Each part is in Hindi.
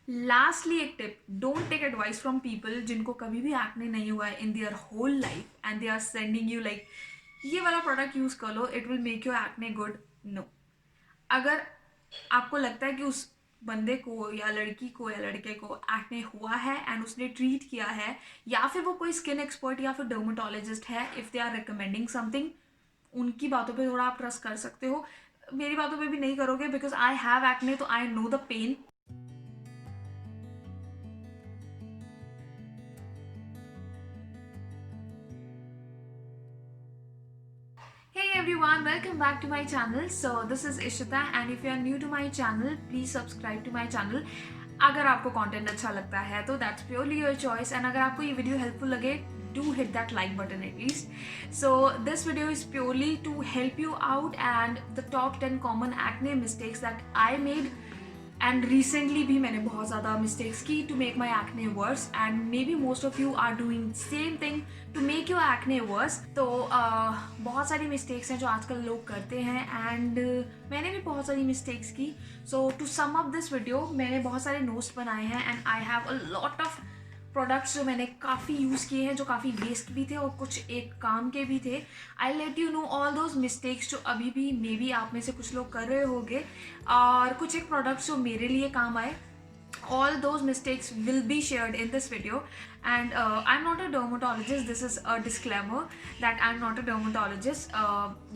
लास्टली एक टिप, don't take advice from people जिनको कभी भी एक्ने नहीं हुआ है in their whole life and they are sending you like ये वाला प्रोडक्ट यूज कर लो, it will make your acne good. No, अगर आपको लगता है कि उस बंदे को या लड़की को या लड़के को एक्ने हुआ है एंड उसने ट्रीट किया है, या फिर वो कोई स्किन एक्सपर्ट या फिर डर्मेटोलॉजिस्ट है, if they are recommending something, उनकी बातों पे थोड़ा आप ट्रस्ट कर सकते हो। मेरी बातों पे भी नहीं करोगे बिकॉज आई हैव एक्ने, तो I know the pain. Hey everyone, welcome back to my channel. So this is Ishita and if you are new to my channel, please subscribe to my channel. अगर आपको कंटेंट अच्छा लगता है तो that's purely your choice and अगर आपको ये वीडियो हेल्पफुल लगे, do hit that like button at least. So this video is purely to help you out and the top 10 common acne mistakes that I made. And recently भी मैंने बहुत ज़्यादा मिस्टेक्स की to make my acne worse and maybe most of you are doing same thing to make your acne worse. तो बहुत सारी मिस्टेक्स हैं जो आजकल लोग करते हैं एंड मैंने भी बहुत सारी मिस्टेक्स की। So to sum up this video मैंने बहुत सारे नोट्स बनाए हैं and I have a lot of products जो मैंने काफ़ी यूज़ किए हैं, जो काफ़ी वेस्ट भी थे और कुछ एक काम के भी थे। I let you know all those mistakes जो अभी भी मे बी आप में से कुछ लोग कर रहे होंगे, और कुछ एक प्रोडक्ट्स जो मेरे लिए काम आए। All those mistakes will be shared in this video and I'm not a dermatologist. This is a disclaimer that I'm not a dermatologist.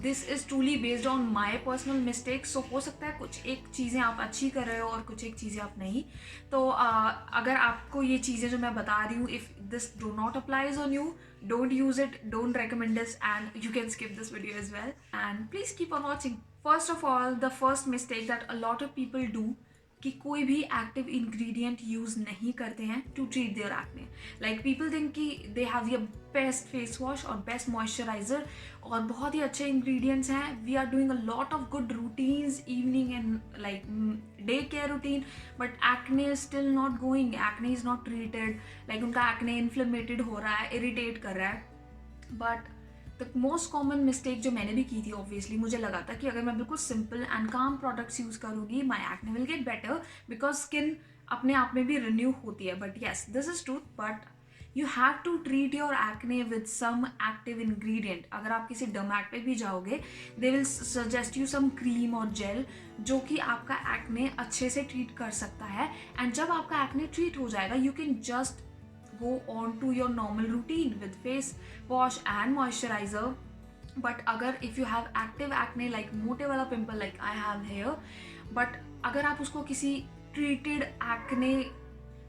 This is truly based on my personal mistakes. So हो सकता है कुछ एक चीज़ें आप अच्छी कर रहे हो और कुछ एक चीज़ें आप नहीं। तो अगर आपको ये चीज़ें जो मैं बता रही हूँ, if this do not applies on you, don't use it, don't recommend this and you can skip this video as well and please keep on watching. First of all, the first mistake that a lot of people do कि कोई भी एक्टिव इंग्रेडिएंट यूज़ नहीं करते हैं to treat their acne. Like people think कि they have the best face wash और बेस्ट मॉइस्चराइजर और बहुत ही अच्छे इंग्रेडिएंट्स हैं। We are doing a lot of good routines, evening and like day care routine, but acne is still not going, acne is not treated. Like उनका एक्ने इन्फ्लेमेटेड हो रहा है, इरिटेट कर रहा है। But the most common mistake जो मैंने भी की थी, ऑब्वियसली मुझे लगा था कि अगर मैं बिल्कुल simple and calm products use करूँगी, my acne will get better because skin अपने आप में भी रिन्यू होती है। But yes, this is truth, but you have to treat your acne with some active ingredient. अगर आप किसी डर्मैट पे भी जाओगे, they will suggest you some cream और जेल जो कि आपका एक्ने अच्छे से ट्रीट कर सकता है। एंड जब आपका एक्ने ट्रीट हो जाएगा, you can just go on to your normal routine with face wash and moisturizer. But अगर if you have active acne like मोटे वाला pimple like I have here, but अगर आप उसको किसी treated acne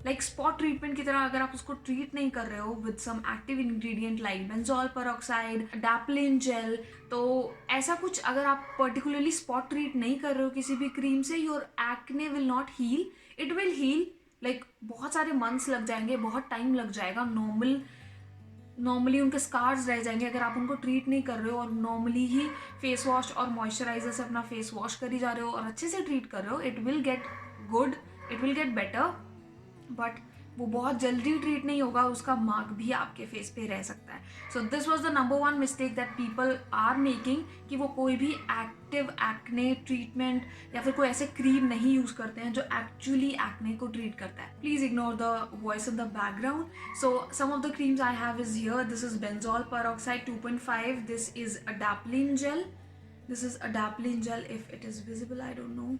like spot treatment की तरह अगर आप उसको ट्रीट नहीं कर रहे हो with some active ingredient like benzoyl peroxide, adapalene gel, तो ऐसा कुछ अगर आप पर्टिकुलरली स्पॉट ट्रीट नहीं कर रहे हो किसी भी क्रीम से, your acne will not heal. It will heal like बहुत सारे मंथ्स लग जाएंगे, बहुत टाइम लग जाएगा। नॉर्मली उनके स्कार्स रह जाएंगे अगर आप उनको ट्रीट नहीं कर रहे हो और नॉर्मली ही फेस वॉश और मॉइस्चराइजर से अपना फेस वॉश करी जा रहे हो और अच्छे से ट्रीट कर रहे हो। It will get good, it will get better, but वो बहुत जल्दी ट्रीट नहीं होगा, उसका मार्क भी आपके फेस पे रह सकता है। So this was the number one mistake that people are making कि वो कोई भी एक्टिव एक्ने ट्रीटमेंट या फिर कोई ऐसे क्रीम नहीं यूज करते हैं जो एक्चुअली एक्ने को ट्रीट करता है। Please ignore the voice in the background. So some of the creams I have is here. This is benzoyl peroxide 2.5, this is adapalene gel, this is adapalene gel if it is visible, I don't know,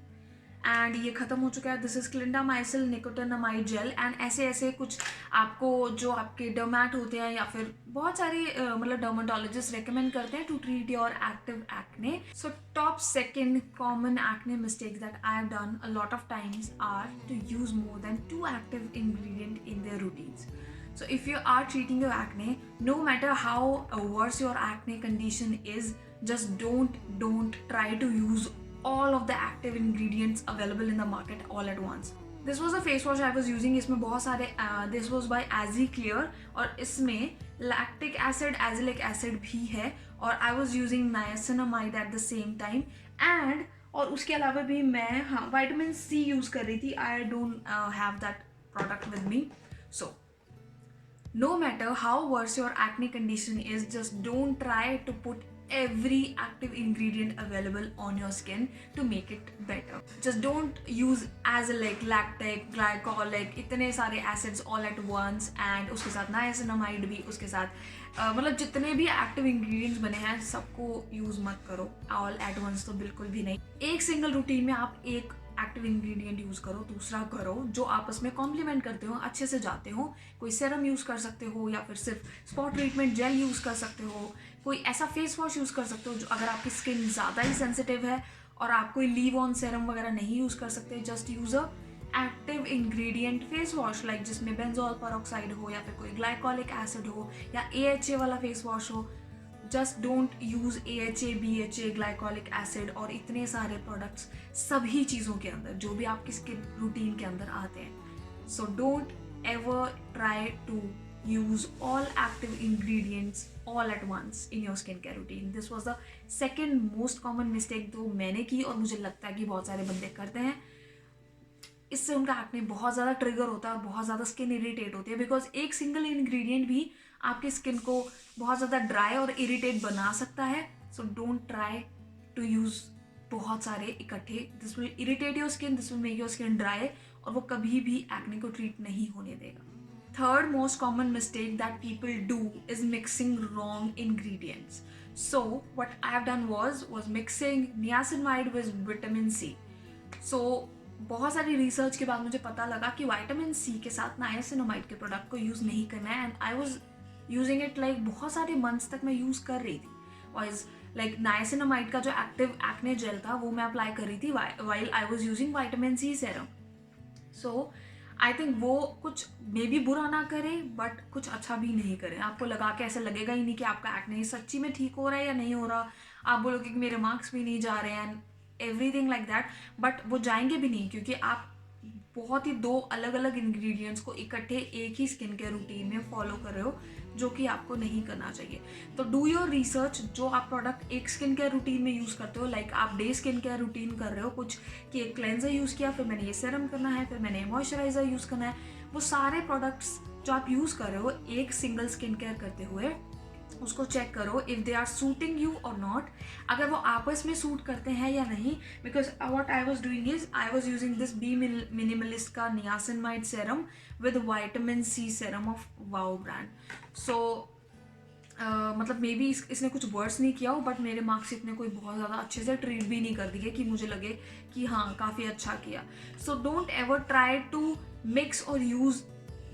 and ये खत्म हो चुका है। This is clindamycin nicotinamide gel and ऐसे ऐसे कुछ आपको जो आपके डर्मैट होते हैं या फिर बहुत सारे मतलब डर्माटोलॉजिस्ट रेकमेंड करते हैं to treat your active acne. So top second common acne mistakes that I have done a lot of times are to use more than 2 active ingredient in their routines. So if you are treating your acne, no matter how worse your acne condition is, just don't try to use all of the active ingredients available in the market all at once. This was the face wash I was using. इसमें बहुत सारे this was by Azzy Clear और इसमें lactic acid, azelaic acid भी है और I was using niacinamide at the same time and और उसके अलावा भी मैं vitamin C यूज कर रही थी। I don't have that product with me. So no matter how worse your acne condition is, just don't try to put every active ingredient available on your skin to make it better. Just don't use as a like lactic, glycolic, इतने सारे acids all at once, and उसके साथ niacinamide भी, उसके साथ मतलब जितने भी एक्टिव इंग्रेडिएंट्स बने हैं सबको यूज मत करो ऑल एट वंस, तो बिल्कुल भी नहीं। एक सिंगल रूटीन में आप एक एक्टिव इंग्रेडिएंट यूज करो, दूसरा करो जो आपस में कॉम्प्लीमेंट करते हो, अच्छे से जाते हो। कोई सेरम यूज कर सकते हो, या फिर सिर्फ स्पॉट ट्रीटमेंट जेल यूज कर सकते हो, कोई ऐसा फेस वॉश यूज कर सकते हो जो अगर आपकी स्किन ज़्यादा ही सेंसिटिव है और आप कोई लीव ऑन सेरम वगैरह नहीं यूज कर सकते, just use a active ingredient face wash like जिसमें बेंजोल पेरोक्साइड हो या फिर कोई ग्लाइकोलिक एसिड हो या AHA वाला फेस वॉश हो। Just don't use AHA, BHA, glycolic acid और इतने सारे प्रोडक्ट्स सभी चीज़ों के अंदर जो भी आपकी स्किन रूटीन के अंदर आते हैं। So don't ever try to use all active ingredients all at once in your skincare routine. This was the second most common mistake जो मैंने की और मुझे लगता है कि बहुत सारे बंदे करते हैं। इससे उनका एक्ने बहुत ज़्यादा ट्रिगर होता है और बहुत ज़्यादा स्किन इरिटेट होती है, बिकॉज एक सिंगल इंग्रेडिएंट भी आपकी स्किन को बहुत ज़्यादा ड्राई और इरिटेट बना सकता है। So don't try to use बहुत सारे इकट्ठे। This will irritate your skin, this will make your skin dry और वो कभी भी एक्ने को ट्रीट नहीं होने देगा। Third most common mistake that people do is mixing wrong ingredients. So what I have done was mixing niacinamide with vitamin C. So बहुत सारी रिसर्च के बाद मुझे पता लगा कि विटामिन सी के साथ नाइसिनामाइड के प्रोडक्ट को यूज़ नहीं करना है, and I was using it like बहुत सारे मंथ्स तक मैं यूज़ कर रही थी। वाइज लाइक नाइसिनामाइड का जो एक्टिव एक्ने जेल था वो मैं अप्लाई कर रही थी while I was using vitamin C serum. So I think वो कुछ मे भी बुरा ना करे बट कुछ अच्छा भी नहीं करे। आपको लगा के ऐसा लगेगा ही नहीं कि आपका एक्ने सच्ची में ठीक हो रहा है या नहीं हो रहा। आप बोलोगे कि मेरे मार्क्स भी नहीं जा रहे हैं, एवरीथिंग लाइक दैट, बट वो जाएंगे भी नहीं क्योंकि आप बहुत ही दो अलग अलग इंग्रेडिएंट्स को इकट्ठे एक ही स्किन केयर रूटीन में फॉलो कर रहे हो, जो कि आपको नहीं करना चाहिए। तो डू योर रिसर्च। जो आप प्रोडक्ट एक स्किन केयर रूटीन में यूज़ करते हो, लाइक आप डे स्किन केयर रूटीन कर रहे हो कुछ कि एक क्लेंजर यूज़ किया, फिर मैंने ये सेरम करना है, फिर मैंने मॉइस्चराइजर यूज़ करना है, वो सारे प्रोडक्ट्स जो आप यूज़ कर रहे हो एक सिंगल स्किन केयर करते हुए उसको चेक करो if they are suiting you or not, अगर वो आपस में सूट करते हैं या नहीं। Because what I was doing is I was using this be minimalist का niacinamide serum with vitamin C serum of वाओ ब्रांड। सो मतलब मे बी इसने कुछ वर्ड्स नहीं किया हो, बट मेरे मार्क्स इतने कोई बहुत ज़्यादा अच्छे से ट्रीट भी नहीं कर दिए कि मुझे लगे कि हाँ काफ़ी अच्छा किया। So don't ever try to mix और यूज़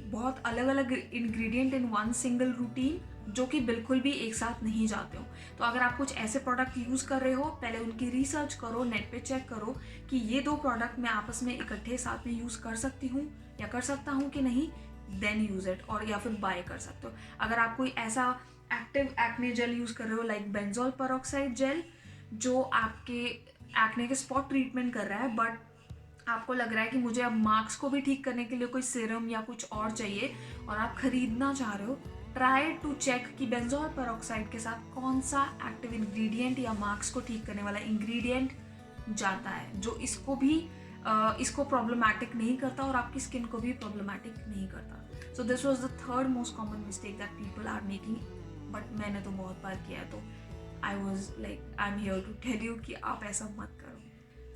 बहुत अलग अलग ingredient in one single routine जो कि बिल्कुल भी एक साथ नहीं जाते हो। तो अगर आप कुछ ऐसे प्रोडक्ट यूज़ कर रहे हो, पहले उनकी रिसर्च करो, नेट पे चेक करो कि ये दो प्रोडक्ट मैं आपस में इकट्ठे साथ में यूज़ कर सकती हूँ या कर सकता हूँ कि नहीं, देन यूज़ इट, और या फिर बाय कर सकते हो। अगर आप कोई ऐसा एक्टिव एक्ने जेल यूज़ कर रहे हो लाइक बेंजोल पेरोक्साइड जेल जो आपके एक्ने के स्पॉट ट्रीटमेंट कर रहा है, बट आपको लग रहा है कि मुझे अब मार्क्स को भी ठीक करने के लिए कोई सीरम या कुछ और चाहिए और आप खरीदना चाह रहे हो, ट्राई टू चेक कि बेंजोल पेरोक्साइड के साथ कौन सा एक्टिव इंग्रेडिएंट या मार्क्स को ठीक करने वाला इंग्रेडिएंट जाता है जो इसको प्रॉब्लमैटिक नहीं करता और आपकी स्किन को भी प्रॉब्लमैटिक नहीं करता। So this was the third most common mistake that people are making, but मैंने तो बहुत बार किया है, तो I was like I am here to tell you कि आप ऐसा मत करो।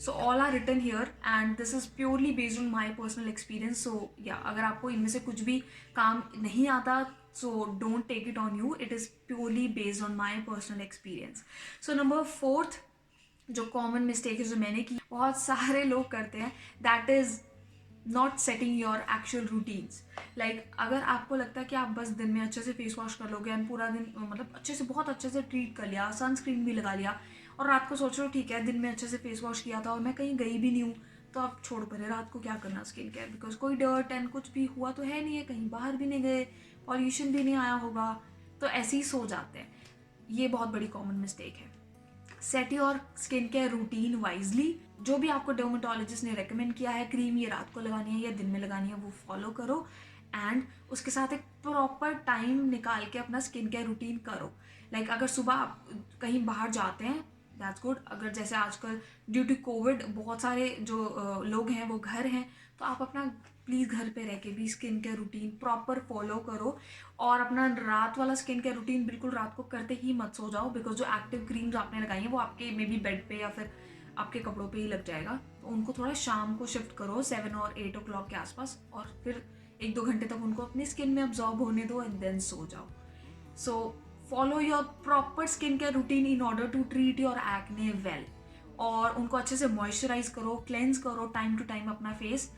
So all are written here and this is purely based on my personal experience. So yeah, अगर आपको इनमें से कुछ भी काम नहीं आता, so don't take it on you. It is purely based on my personal experience. So number fourth, जो common mistake है जो मैंने की, बहुत सारे लोग करते हैं, that is not setting your actual routines. Like अगर आपको लगता है कि आप बस दिन में अच्छे से फेस वॉश कर लोगे एंड पूरा दिन मतलब अच्छे से बहुत अच्छे से ट्रीट कर लिया, सनस्क्रीन भी लगा लिया, और रात को सोच रहे हो ठीक है दिन में अच्छे से फेस वॉश किया था और मैं कहीं गई भी नहीं हूँ, तो आप छोड़ पड़े रात को क्या करना स्किन केयर, बिकॉज कोई डर्ट एंड कुछ भी हुआ तो है नहीं है, कहीं बाहर भी नहीं गए, पॉल्यूशन भी नहीं आया होगा, तो ऐसे ही सो जाते हैं। ये बहुत बड़ी कॉमन मिस्टेक है। Set your skin care routine wisely. जो भी आपको डर्मेटोलॉजिस्ट ने रेकमेंड किया है, क्रीम ये रात को लगानी है या दिन में लगानी है, वो फॉलो करो एंड उसके साथ एक प्रॉपर टाइम निकाल के अपना स्किन केयर रूटीन करो। लाइक अगर सुबह आप कहीं बाहर जाते हैं दैट्स गुड। अगर जैसे आजकल ड्यू टू कोविड बहुत सारे जो लोग हैं वो घर हैं, तो आप अपना प्लीज़ घर पे रह के भी skin care routine proper follow करो, और अपना रात वाला स्किन केयर रूटीन बिल्कुल रात को करते ही मत सो जाओ, बिकॉज जो एक्टिव क्रीम्स आपने लगाई हैं वो आपके मे बी बेड पे या फिर आपके कपड़ों पे ही लग जाएगा। तो उनको थोड़ा शाम को शिफ्ट करो 7 और 8 ओ क्लॉक के आसपास, और फिर 1-2 घंटे तक उनको अपनी स्किन में अब्जॉर्ब होने दो एंड देन सो जाओ। So follow your proper skin care routine in order to treat your acne well, और उनको अच्छे से मॉइस्चराइज करो, क्लेंस करो टाइम टू टाइम अपना face,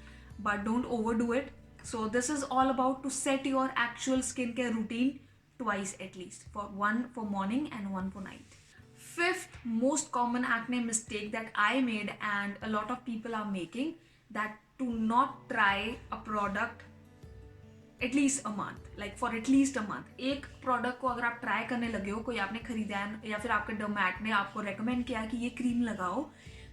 but don't overdo it. So this is all about to set your actual skin care routine twice at least, for one for morning and one for night. Fifth most common acne mistake that I made and a lot of people are making, that to not try a product at least a month, like for at least a month। एक प्रोडक्ट को अगर आप ट्राई करने लगे हो, कोई आपने खरीदा है या फिर आपके डर्मैट ने आपको रेकमेंड किया कि ये क्रीम लगाओ,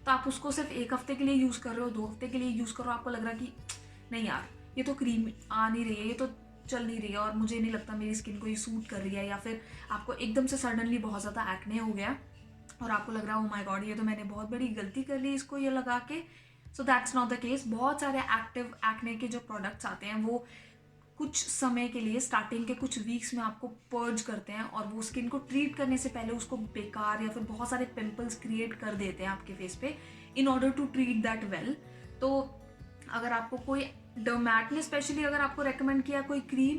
तो आप उसको सिर्फ 1 हफ्ते के लिए यूज़ कर रहे हो, 2 हफ्ते के लिए यूज़ करो, आपको लग रहा है कि नहीं यार ये तो क्रीम आ नहीं रही है, ये तो चल नहीं रही है और मुझे नहीं लगता मेरी स्किन को ये सूट कर रही है, या फिर आपको एकदम से सडनली बहुत ज़्यादा एक्ने हो गया और आपको लग रहा है ओ माय गॉड ये तो मैंने बहुत बड़ी गलती कर ली इसको ये लगा के। So that's not the case. बहुत सारे एक्टिव एक्ने के जो प्रोडक्ट्स आते हैं वो कुछ समय के लिए, स्टार्टिंग के कुछ वीक्स में आपको पर्ज करते हैं, और वो स्किन को ट्रीट करने से पहले उसको बेकार या फिर बहुत सारे पिंपल्स क्रिएट कर देते हैं आपके फेस पे in order to treat that well. तो अगर आपको कोई डर्मैट ने स्पेशली अगर आपको रेकमेंड किया कोई क्रीम,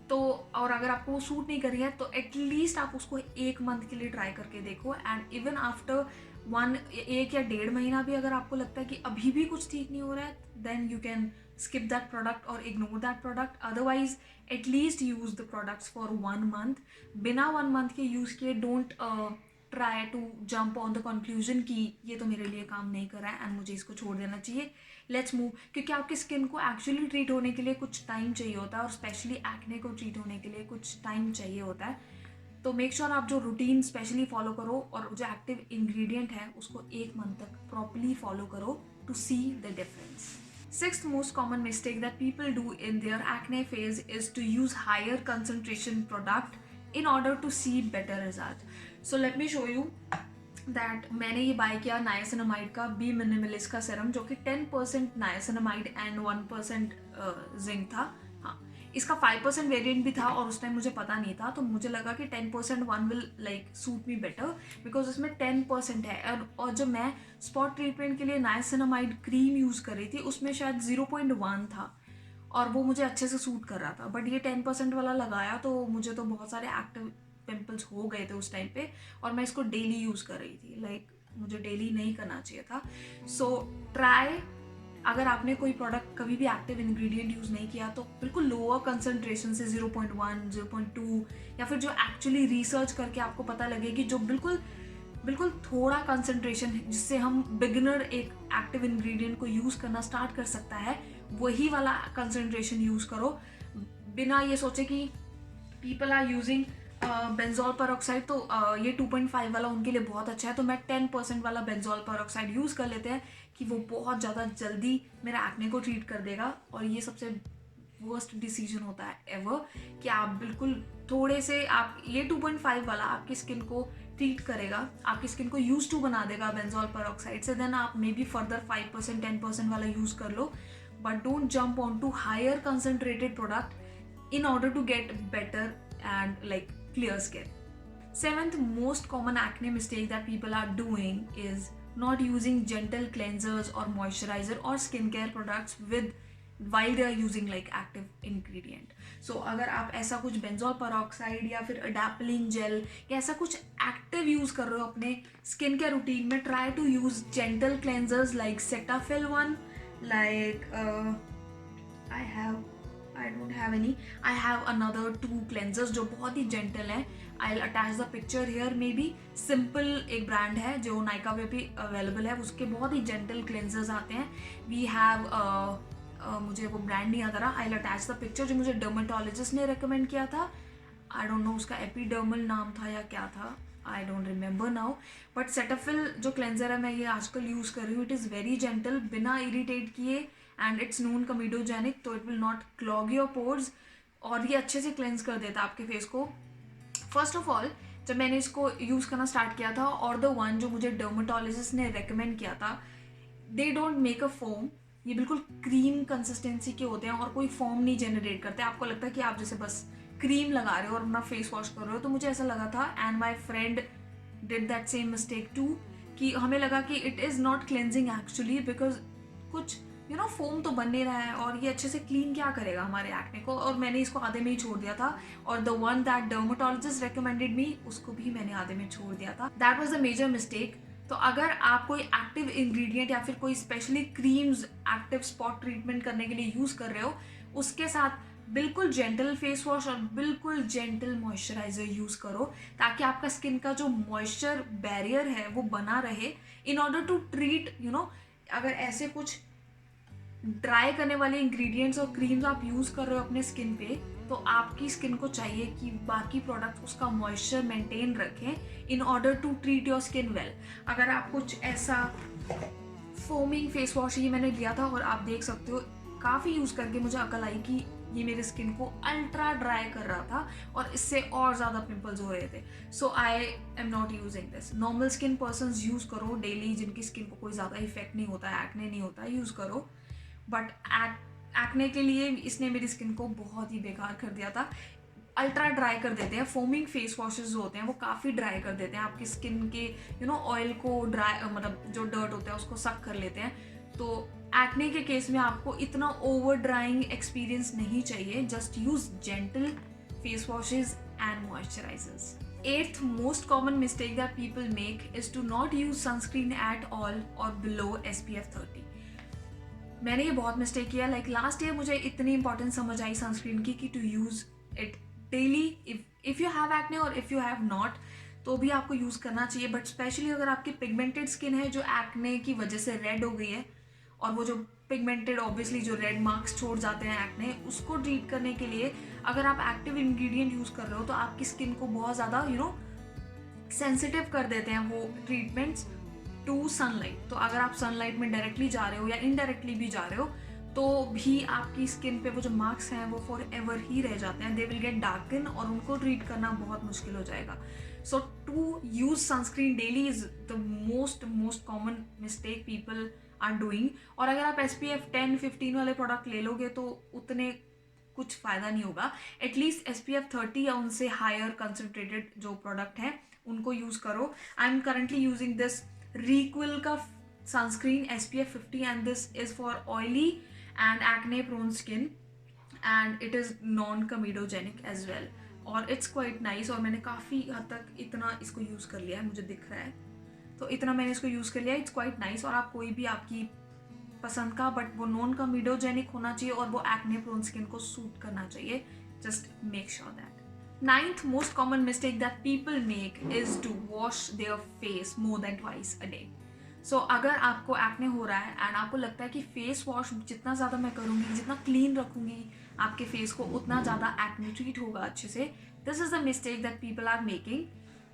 तो और अगर आपको वो सूट नहीं कर रही है, तो एटलीस्ट आप उसको 1 मंथ के लिए ट्राई करके देखो, एंड इवन आफ्टर 1 या 1.5 महीना भी अगर आपको लगता है कि अभी भी कुछ ठीक नहीं हो रहा है, then you can skip that product or ignore that product। otherwise at least use the products for 1 month। बिना 1 month के यूज़ किए don't try to jump on the conclusion कि ये तो मेरे लिए काम नहीं कर रहा है एंड मुझे इसको छोड़ देना चाहिए, लेट्स मूव। क्योंकि आपकी स्किन को एक्चुअली ट्रीट होने के लिए कुछ टाइम चाहिए होता है, और स्पेशली एक्ने को ट्रीट होने के लिए कुछ टाइम चाहिए होता है। तो मेक श्योर आप जो रूटीन स्पेशली फॉलो करो, और जो एक्टिव इंग्रेडिएंट है उसको 1 मंथ तक प्रॉपरली फॉलो करो to see the difference. Sixth most common mistake that people do in their acne phase is to use higher concentration product in order to see better results। So let me show you that मैंने ये बाय किया नायासिनामाइड का बी मिनिमलिस्ट का सेरम, जो कि 10% नायासिनामाइड एंड 1% जिंक था। हाँ, इसका 5% वेरिएंट भी था और उस टाइम मुझे पता नहीं था, तो मुझे लगा कि 10% one will like suit me better because उसमें 10% है। और जब मैं स्पॉट ट्रीटमेंट के लिए नायासिनामाइड क्रीम यूज़ कर रही थी उसमें शायद 0.1 था और वो मुझे अच्छे से सूट कर रहा था, बट ये 10% वाला लगाया तो मुझे तो बहुत सारे एक्टिव पिंपल्स हो गए थे उस टाइम पे, और मैं इसको डेली यूज़ कर रही थी, लाइक मुझे डेली नहीं करना चाहिए था। सो ट्राई, अगर आपने कोई प्रोडक्ट कभी भी एक्टिव इंग्रेडिएंट यूज़ नहीं किया तो बिल्कुल लोअर कंसंट्रेशन से 0.1, 0.2, या फिर जो एक्चुअली रिसर्च करके आपको पता लगे कि जो बिल्कुल थोड़ा कंसंट्रेशन जिससे हम बिगिनर एक एक्टिव इंग्रेडिएंट को यूज़ करना स्टार्ट कर सकता है, वही वाला कंसंट्रेशन यूज़ करो, बिना ये सोचे कि people are using benzoyl peroxide, तो ये 2.5 वाला उनके लिए बहुत अच्छा है, तो मैं 10% वाला बेंजोल पेरोक्साइड यूज़ कर लेते हैं कि वो बहुत ज़्यादा जल्दी मेरा एक्ने को ट्रीट कर देगा। और ये सबसे वर्स्ट डिसीजन होता है एवर कि आप बिल्कुल थोड़े से, आप ये 2.5 वाला आपकी स्किन को ट्रीट करेगा, आपकी स्किन को यूज टू बना देगा बेंजोल पेरोक्साइड से, देन आप मे बी फर्दर 5%, 10% वाला यूज़ कर लो, but don't jump on to higher concentrated product in order to get better and like clear skin। Seventh most common acne mistake that people are doing is not using gentle cleansers or moisturizer or skincare products with while they are using like active ingredient। So अगर आप ऐसा कुछ बेंजोल पेरोक्साइड या फिर अडेप्लिन जेल या ऐसा कुछ एक्टिव यूज कर रहे हो अपने स्किन केयर रूटीन में, try to use gentle cleansers like Cetaphil one, like I don't have any, I have another 2 cleansers जो बहुत ही gentle हैं। I'll attach the picture here, maybe Simple एक brand है जो नाइका पे भी available है, उसके बहुत ही gentle cleansers आते हैं। We have मुझे वो brand नहीं याद आ रहा, I'll attach the picture जो मुझे dermatologist ने recommend किया था, I don't know उसका epidermal नाम था या क्या था, I don't remember now, but Cetaphil जो cleanser है मैं ये आजकल यूज़ कर रही हूँ, it is very gentle, बिना irritate किए, एंड इट्स नॉन कमीडोजेनिक, तो it will not clog your pores, और ये अच्छे से क्लेंस कर देता है आपके फेस को। फर्स्ट ऑफ ऑल जब मैंने इसको यूज़ करना स्टार्ट किया था, और द वन जो मुझे डर्मेटोलॉजिस्ट ने रेकमेंड किया था, they don't make a foam, ये बिल्कुल क्रीम कंसिस्टेंसी के होते हैं और कोई फॉर्म नहीं जनरेट करते। आपको लगता है कि आप जैसे बस क्रीम लगा रहे हो और अपना फेस वॉश कर रहे हो। तो मुझे ऐसा लगा था, and my friend did that same mistake too, कि हमें लगा कि it is not cleansing actually, because कुछ फोम तो बन नहीं रहा है और ये अच्छे से क्लीन क्या करेगा हमारे एक्ने को। और मैंने इसको आधे में ही छोड़ दिया था, और the one that dermatologist recommended me, उसको भी मैंने आधे में छोड़ दिया था। That was the major mistake. तो अगर आप कोई एक्टिव इंग्रेडिएंट या फिर कोई specially creams active spot treatment करने के लिए यूज़ कर रहे हो, उसके साथ बिल्कुल जेंटल फेस वॉश और बिल्कुल जेंटल मॉइस्चराइजर यूज़ करो, ताकि आपका स्किन का जो मॉइस्चर बैरियर है वो बना रहे, इन ऑर्डर टू ट्रीट अगर ऐसे कुछ ड्राई करने वाले इंग्रेडिएंट्स और क्रीम्स आप यूज़ कर रहे हो अपने स्किन पे, तो आपकी स्किन को चाहिए कि बाकी प्रोडक्ट उसका मॉइस्चर मेंटेन रखें in order to treat your skin well. अगर आप कुछ ऐसा फोमिंग फेस वॉश ही मैंने लिया था, और आप देख सकते हो काफ़ी यूज़ करके मुझे अकल आई कि ये मेरे स्किन को अल्ट्रा ड्राई कर रहा था और इससे और ज़्यादा पिंपल्स हो रहे थे। So I am not using this. Normal skin persons use करो डेली, जिनकी स्किन को कोई ज़्यादा इफेक्ट नहीं होता है, एक्ने नहीं होता है, यूज़ करो। बट एक्ने के लिए इसने मेरी स्किन को बहुत ही बेकार कर दिया था। अल्ट्रा ड्राई कर देते हैं। फोमिंग फेस वॉशेज जो होते हैं वो काफ़ी ड्राई कर देते हैं आपकी स्किन के ऑयल को, ड्राई मतलब जो डर्ट होता है उसको सक कर लेते हैं। तो एक्ने के केस में आपको इतना ओवर ड्राइंग एक्सपीरियंस नहीं चाहिए। Just use gentle face washes and moisturisers. Eighth most common mistake that people make is to not use sunscreen at all or below SPF 30. मैंने ये बहुत मिस्टेक किया। लाइक लास्ट ईयर मुझे इतनी इंपॉर्टेंस समझ आई सनस्क्रीन की कि to use it daily. If you have acne और इफ़ यू हैव नॉट, तो भी आपको यूज़ करना चाहिए। बट स्पेशली अगर आपकी पिगमेंटेड स्किन है जो एक्ने की वजह से रेड हो गई है, और वो जो पिगमेंटेड ऑब्वियसली जो रेड मार्क्स छोड़ जाते हैं एक्ने, उसको ट्रीट करने के लिए अगर आप एक्टिव इंग्रेडिएंट यूज़ कर रहे हो तो आपकी स्किन को बहुत ज़्यादा सेंसिटिव कर देते हैं वो ट्रीटमेंट्स टू सनलाइट। तो अगर आप सनलाइट में डायरेक्टली जा रहे हो या इनडायरेक्टली भी जा रहे हो, तो भी आपकी स्किन पे वो जो मार्क्स हैं वो फॉर एवर ही रह जाते हैं। दे विल गेट डार्कन और उनको ट्रीट करना बहुत मुश्किल हो जाएगा। So to use sunscreen daily is the most common mistake people are doing. और अगर आप SPF 10-15 वाले प्रोडक्ट ले लोगे तो उतने कुछ फ़ायदा नहीं होगा। एटलीस्ट SPF 30 या उनसे हायर कंसनट्रेटेड जो प्रोडक्ट हैं उनको यूज़ करो। I am currently using this Requil का sunscreen SPF 50, and this is for oily and acne prone skin, and it is non-comedogenic as well, और it's quite nice। और मैंने काफ़ी हद तक इतना इसको यूज़ कर लिया है, मुझे दिख रहा है तो इतना मैंने इसको यूज़ कर लिया। It's quite nice. और आप कोई भी आपकी पसंद का, बट वो नॉन कमीडोजेनिक होना चाहिए और वो एक्ने प्रोन स्किन को सूट करना चाहिए। Just make sure that. Ninth most common mistake that people make is to wash their face more than twice a day. So अगर आपको एक्ने हो रहा है एंड आपको लगता है कि फेस वॉश जितना ज़्यादा मैं करूँगी, जितना क्लीन रखूँगी आपके फेस को, उतना ज़्यादा एक्ने ट्रीट होगा अच्छे से। This is the mistake that people are making.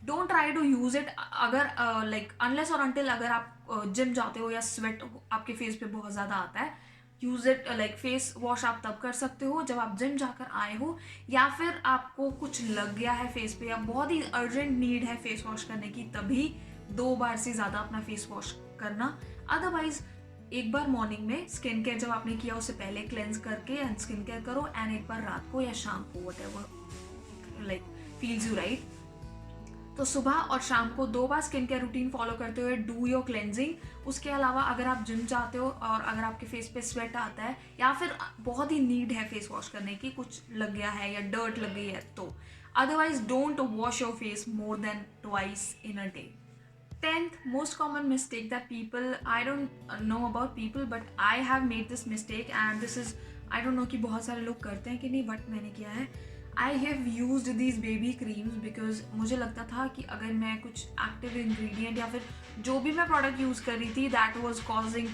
Don't try to use it अगर लाइक अनलेस और अनटिल अगर आप जिम जाते हो या स्वेट आपके फेस पे बहुत ज़्यादा आता है। Use it like face wash आप तब कर सकते हो जब आप जिम जाकर आए हो, या फिर आपको कुछ लग गया है फेस पे या बहुत ही अर्जेंट नीड है फेस वॉश करने की, तभी 2 बार से ज़्यादा अपना फेस वॉश करना। अदरवाइज एक बार मॉर्निंग में स्किन केयर जब आपने किया उससे पहले क्लेंस करके एंड स्किन केयर करो, एंड एक बार रात को या शाम को whatever like feels you right. तो सुबह और शाम को 2 बार स्किन केयर रूटीन फॉलो करते हुए डू योर क्लेंजिंग। उसके अलावा अगर आप जिम जाते हो और अगर आपके फेस पे स्वेट आता है या फिर बहुत ही नीड है फेस वॉश करने की, कुछ लग गया है या डर्ट लग गई है, तो otherwise don't wash your face more than twice in a day. 10th most common mistake that people, I don't know about people but I have made this mistake and this is, I don't know कि बहुत सारे लोग करते हैं कि नहीं, बट मैंने किया है। I have used these baby creams because मुझे लगता था कि अगर मैं कुछ active ingredient या फिर जो भी मैं product यूज़ कर रही थी that was causing,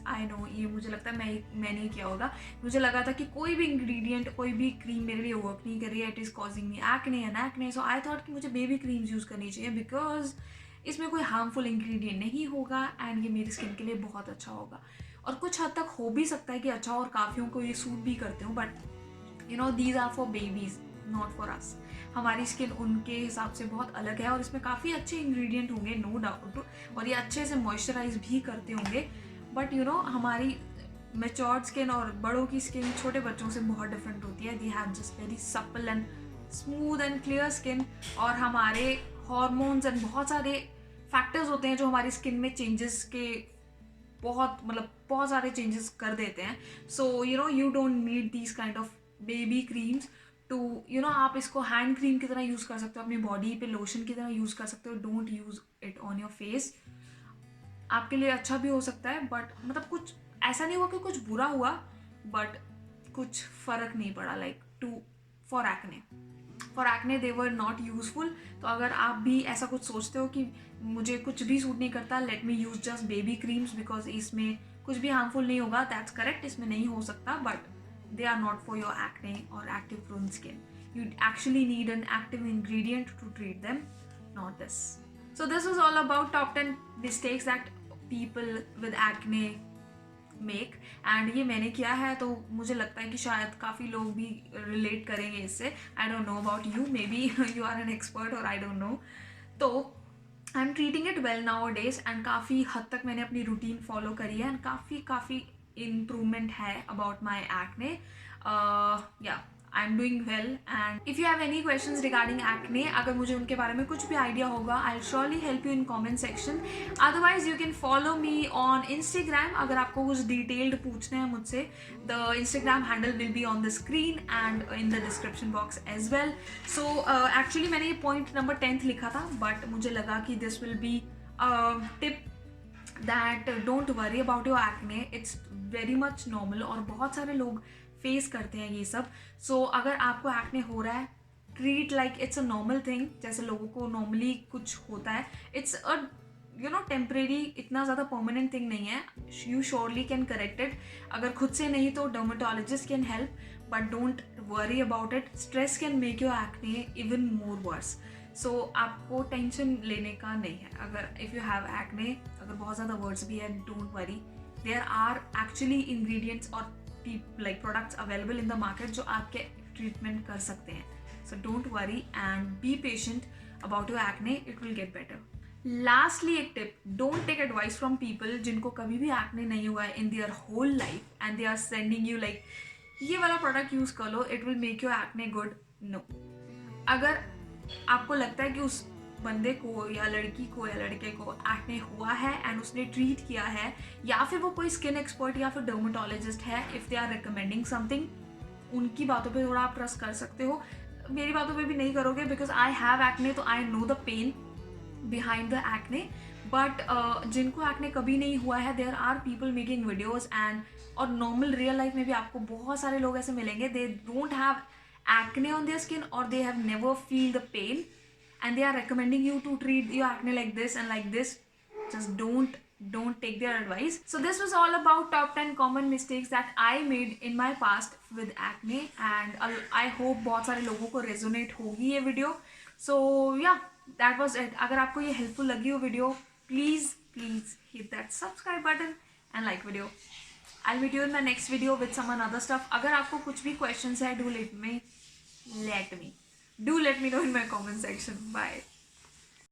I know ये मुझे लगता है मैंने ही किया होगा। मुझे लगा था कि कोई भी इंग्रेडिएंट, कोई भी क्रीम मेरे लिए वर्क नहीं कर रही है, it is causing me acne and acne. So I thought कि मुझे बेबी क्रीम्स यूज़ करनी चाहिए बिकॉज इसमें कोई हार्मफुल इंग्रेडिएंट नहीं होगा एंड ये मेरी स्किन के लिए बहुत अच्छा होगा। और कुछ हद तक हो भी सकता है कि अच्छा, और काफ़ियों को ये सूट भी करते हो, but these are for babies not for us. हमारी स्किन उनके हिसाब से बहुत अलग है और इसमें काफ़ी अच्छे इंग्रेडिएंट होंगे, नो डाउट, और ये अच्छे से मॉइस्चराइज भी करते होंगे, बट यू नो हमारी मेच्योर्ड स्किन और बड़ों की स्किन छोटे बच्चों से बहुत डिफरेंट होती है। They have just very supple and smooth and clear skin, और हमारे हॉर्मोन्स एंड बहुत सारे फैक्टर्स होते हैं जो हमारी स्किन में चेंजेस के बहुत सारे चेंजेस कर देते हैं। So you know you don't need these kind of baby creams to you know, आप इसको हैंड क्रीम की तरह यूज़ कर सकते हो, अपनी बॉडी पे लोशन की तरह यूज़ कर सकते हो। Don't use it on your face. आपके लिए अच्छा भी हो सकता है, बट मतलब कुछ ऐसा नहीं हुआ कि कुछ बुरा हुआ, बट कुछ फ़र्क नहीं पड़ा like for acne they were not useful. तो अगर आप भी ऐसा कुछ सोचते हो कि मुझे कुछ भी सूट नहीं करता, let me use just baby creams because इसमें कुछ भी हार्मफुल नहीं होगा, दैट्स करेक्ट, इसमें नहीं हो सकता, but they are not for your acne or active prone skin. You actually need an active ingredient to treat them, not this. So this was all about top 10 mistakes that people with acne make, and ये मैंने किया है, तो मुझे लगता है कि शायद काफ़ी लोग भी रिलेट करेंगे इससे। I don't know about you, maybe you are an expert or I don't know. तो I am treating it well now days, and काफ़ी हद तक मैंने अपनी रूटीन फॉलो करी है, एंड काफ़ी improvement है about my acne. Yeah, I'm doing well, and if you have any questions regarding acne, अगर मुझे उनके बारे में कुछ भी आइडिया होगा, I'll surely help you in comment section. Otherwise you can follow me on Instagram अगर आपको कुछ डिटेल्ड पूछना है मुझसे. The Instagram handle will be on the screen and in the description box as well. So actually मैंने ये point number 10th लिखा था, but मुझे लगा कि this will be a tip that don't worry about your acne, it's very much normal, और बहुत सारे लोग फेस करते हैं ये सब. सो अगर आपको एक्ने हो रहा है, treat like it's a normal thing, जैसे लोगों को नॉर्मली कुछ होता है. It's a you know temporary, इतना ज़्यादा परमानेंट थिंग नहीं है. You surely can correct it. अगर खुद से नहीं तो dermatologist can help, but don't worry about it. Stress can make your acne even more worse. So आपको टेंशन लेने का नहीं है. अगर इफ़ यू हैव एक्ने, अगर बहुत ज़्यादा वर्ड्स भी है, don't worry. There are actually ingredients और like products available in the market जो आपके ट्रीटमेंट कर सकते हैं. So don't worry and be patient about your acne, it will get better. Lastly एक टिप, don't take advice from people जिनको कभी भी एक्ने नहीं हुआ है in their whole life, and they are sending you like ये वाला प्रोडक्ट यूज़ कर लो, it will make your acne good. No. अगर आपको लगता है कि उस बंदे को या लड़की को या लड़के को एक्ने हुआ है एंड उसने ट्रीट किया है, या फिर वो कोई स्किन एक्सपर्ट या फिर डर्मेटोलॉजिस्ट है, if they are recommending something, उनकी बातों पे थोड़ा आप ट्रस्ट कर सकते हो. मेरी बातों पे भी नहीं करोगे बिकॉज आई हैव एक्ने, तो I know the pain behind the acne. But जिनको एक्ने कभी नहीं हुआ है, there are people making videos, and और नॉर्मल रियल लाइफ में भी आपको बहुत सारे लोग ऐसे मिलेंगे, they don't have acne on their skin or they have never feel the pain, and they are recommending you to treat your acne like this and like this. Just don't take their advice. So this was all about top 10 common mistakes that I made in my past with acne, and I hope बहुत सारे लोगों को resonate होगी ये video. So yeah, that was it. अगर आपको ये helpful लगी हो video, please hit that subscribe button and like video. I'll meet you in my next video with some another stuff. अगर आपको कुछ भी questions है, do let me know in my comment section. Bye.